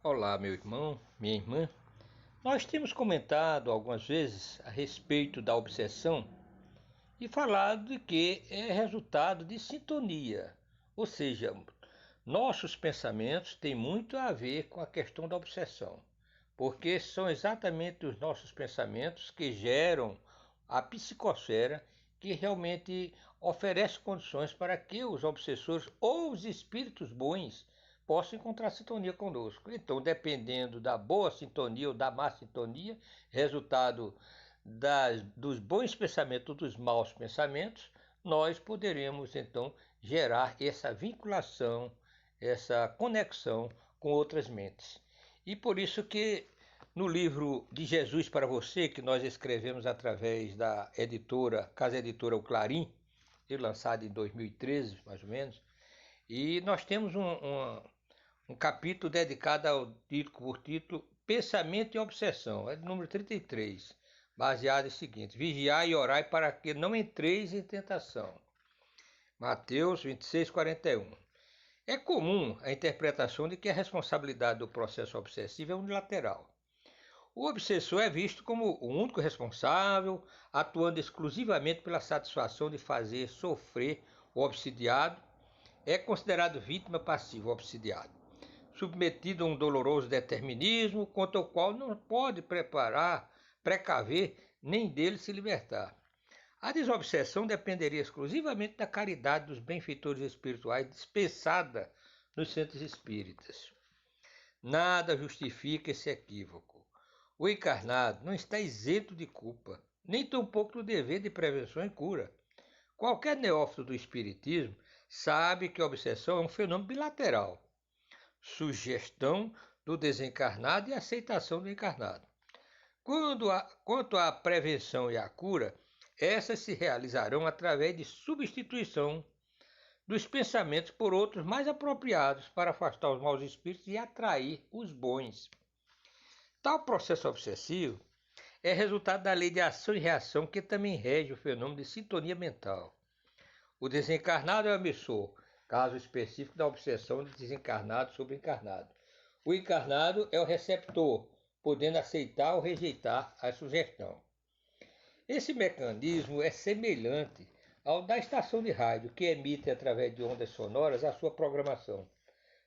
Olá, meu irmão, minha irmã. Nós temos comentado algumas vezes a respeito da obsessão e falado de que é resultado de sintonia, ou seja, nossos pensamentos têm muito a ver com a questão da obsessão, porque são exatamente os nossos pensamentos que geram a psicosfera que realmente oferece condições para que os obsessores ou os espíritos bons possam encontrar sintonia conosco. Então, dependendo da boa sintonia ou da má sintonia, resultado dos bons pensamentos ou dos maus pensamentos, nós poderemos então gerar essa vinculação, essa conexão com outras mentes. E por isso que no livro de Jesus para Você, que nós escrevemos através da editora, Casa Editora O Clarim, lançado em 2013, mais ou menos, e nós temos um capítulo dedicado ao título, por título Pensamento e Obsessão, é do número 33, baseado em seguinte: vigiai e orai para que não entreis em tentação. Mateus 26, 41. É comum a interpretação de que a responsabilidade do processo obsessivo é unilateral. O obsessor é visto como o único responsável, atuando exclusivamente pela satisfação de fazer sofrer o obsidiado. É considerado vítima passiva o obsidiado, submetido a um doloroso determinismo contra o qual não pode precaver, nem dele se libertar. A desobsessão dependeria exclusivamente da caridade dos benfeitores espirituais dispensada nos centros espíritas. Nada justifica esse equívoco. O encarnado não está isento de culpa, nem tampouco do dever de prevenção e cura. Qualquer neófito do espiritismo sabe que a obsessão é um fenômeno bilateral. Sugestão do desencarnado e aceitação do encarnado. Quanto à prevenção e à cura, essas se realizarão através de substituição dos pensamentos por outros mais apropriados para afastar os maus espíritos e atrair os bons. Tal processo obsessivo é resultado da lei de ação e reação que também rege o fenômeno de sintonia mental. O desencarnado é o emissor, caso específico da obsessão de desencarnado sobre encarnado. O encarnado é o receptor, podendo aceitar ou rejeitar a sugestão. Esse mecanismo é semelhante ao da estação de rádio, que emite através de ondas sonoras a sua programação.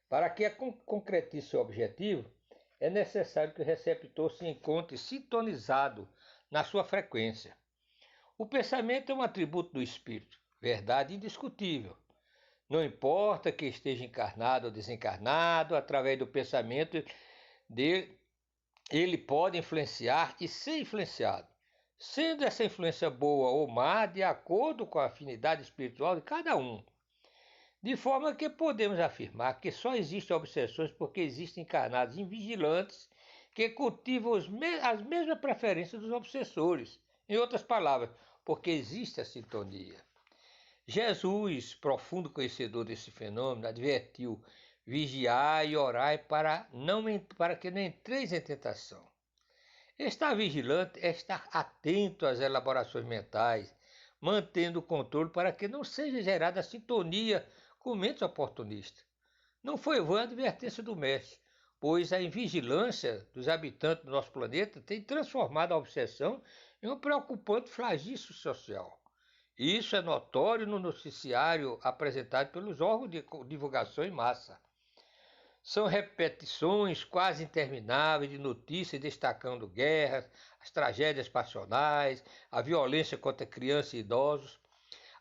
Para que concretize seu objetivo, é necessário que o receptor se encontre sintonizado na sua frequência. O pensamento é um atributo do espírito, verdade indiscutível. Não importa que esteja encarnado ou desencarnado, através do pensamento dele, ele pode influenciar e ser influenciado, sendo essa influência boa ou má de acordo com a afinidade espiritual de cada um. De forma que podemos afirmar que só existem obsessões porque existem encarnados invigilantes que cultivam as mesmas preferências dos obsessores. Em outras palavras, porque existe a sintonia. Jesus, profundo conhecedor desse fenômeno, advertiu: vigiai e orai para que não entreis em tentação. Estar vigilante é estar atento às elaborações mentais, mantendo o controle para que não seja gerada a sintonia com mentes oportunistas. Não foi vã a advertência do mestre, pois a invigilância dos habitantes do nosso planeta tem transformado a obsessão em um preocupante flagício social. Isso é notório no noticiário apresentado pelos órgãos de divulgação em massa. São repetições quase intermináveis de notícias destacando guerras, as tragédias passionais, a violência contra crianças e idosos.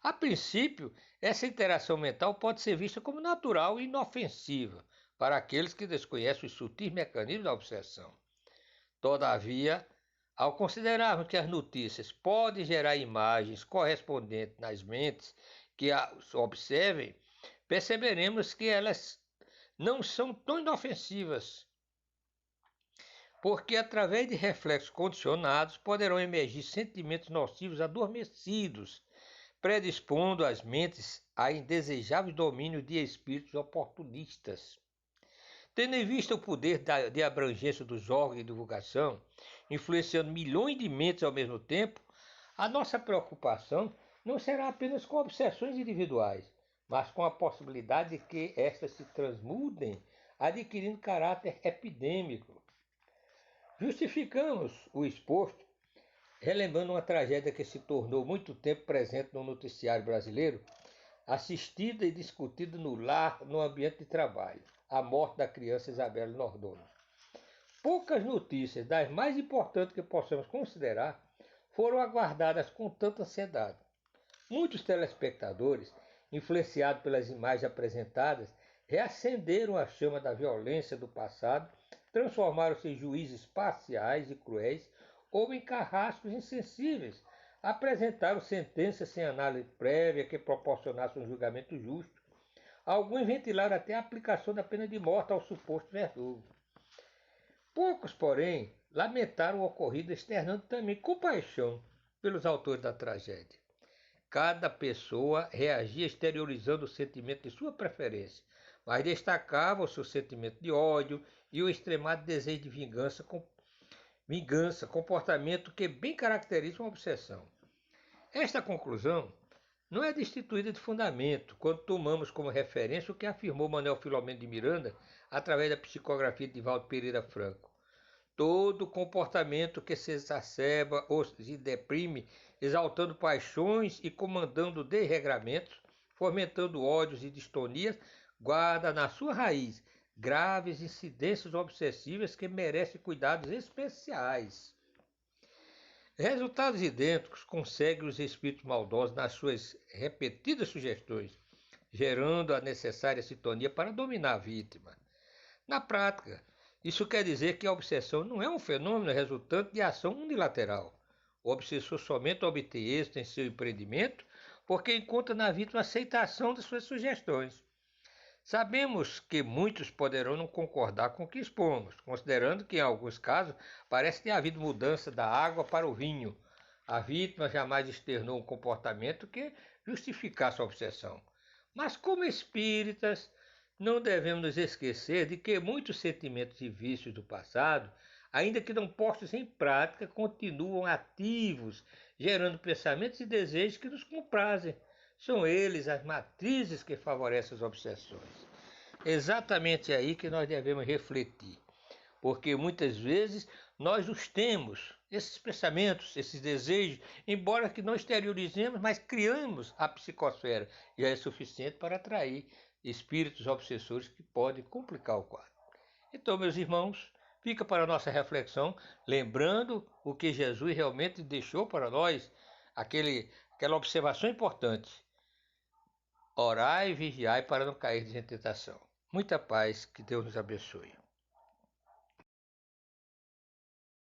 A princípio, essa interação mental pode ser vista como natural e inofensiva para aqueles que desconhecem os sutis mecanismos da obsessão. Todavia, ao considerarmos que as notícias podem gerar imagens correspondentes nas mentes que as observem, perceberemos que elas não são tão inofensivas, porque através de reflexos condicionados poderão emergir sentimentos nocivos adormecidos, predispondo as mentes a indesejáveis domínios de espíritos oportunistas. Tendo em vista o poder de abrangência dos órgãos de divulgação, influenciando milhões de mentes ao mesmo tempo, a nossa preocupação não será apenas com obsessões individuais, mas com a possibilidade de que estas se transmudem adquirindo caráter epidêmico. Justificamos o exposto relembrando uma tragédia que se tornou muito tempo presente no noticiário brasileiro, assistida e discutida no lar, no ambiente de trabalho, a morte da criança Isabela Nordoni. Poucas notícias, das mais importantes que possamos considerar, foram aguardadas com tanta ansiedade. Muitos telespectadores, influenciados pelas imagens apresentadas, reacenderam a chama da violência do passado, transformaram-se em juízes parciais e cruéis ou em carrascos insensíveis, apresentaram sentenças sem análise prévia que proporcionasse um julgamento justo. Alguns ventilaram até a aplicação da pena de morte ao suposto verdugo. Poucos, porém, lamentaram o ocorrido, externando também compaixão pelos autores da tragédia. Cada pessoa reagia exteriorizando o sentimento de sua preferência, mas destacava o seu sentimento de ódio e o extremado desejo de vingança, comportamento que bem caracteriza uma obsessão. Esta conclusão não é destituída de fundamento quando tomamos como referência o que afirmou Manuel Filomeno de Miranda através da psicografia de Divaldo Pereira Franco. Todo comportamento que se exacerba ou se deprime, exaltando paixões e comandando desregramentos, fomentando ódios e distonias, guarda na sua raiz graves incidências obsessivas que merecem cuidados especiais. Resultados idênticos conseguem os espíritos maldosos nas suas repetidas sugestões, gerando a necessária sintonia para dominar a vítima. Na prática, isso quer dizer que a obsessão não é um fenômeno resultante de ação unilateral. O obsessor somente obtém êxito em seu empreendimento porque encontra na vítima a aceitação de suas sugestões. Sabemos que muitos poderão não concordar com o que expomos, considerando que em alguns casos parece ter havido mudança da água para o vinho. A vítima jamais externou um comportamento que justificasse a obsessão. Mas como espíritas, não devemos nos esquecer de que muitos sentimentos e vícios do passado, ainda que não postos em prática, continuam ativos, gerando pensamentos e desejos que nos comprazem. São eles as matrizes que favorecem as obsessões. Exatamente aí que nós devemos refletir, porque muitas vezes nós os temos, esses pensamentos, esses desejos, embora que não exteriorizemos, mas criamos a psicosfera, já é suficiente para atrair espíritos obsessores que podem complicar o quadro. Então, meus irmãos, fica para a nossa reflexão, lembrando o que Jesus realmente deixou para nós, aquela observação importante. Orai e vigiai para não cair em tentação. Muita paz, que Deus nos abençoe.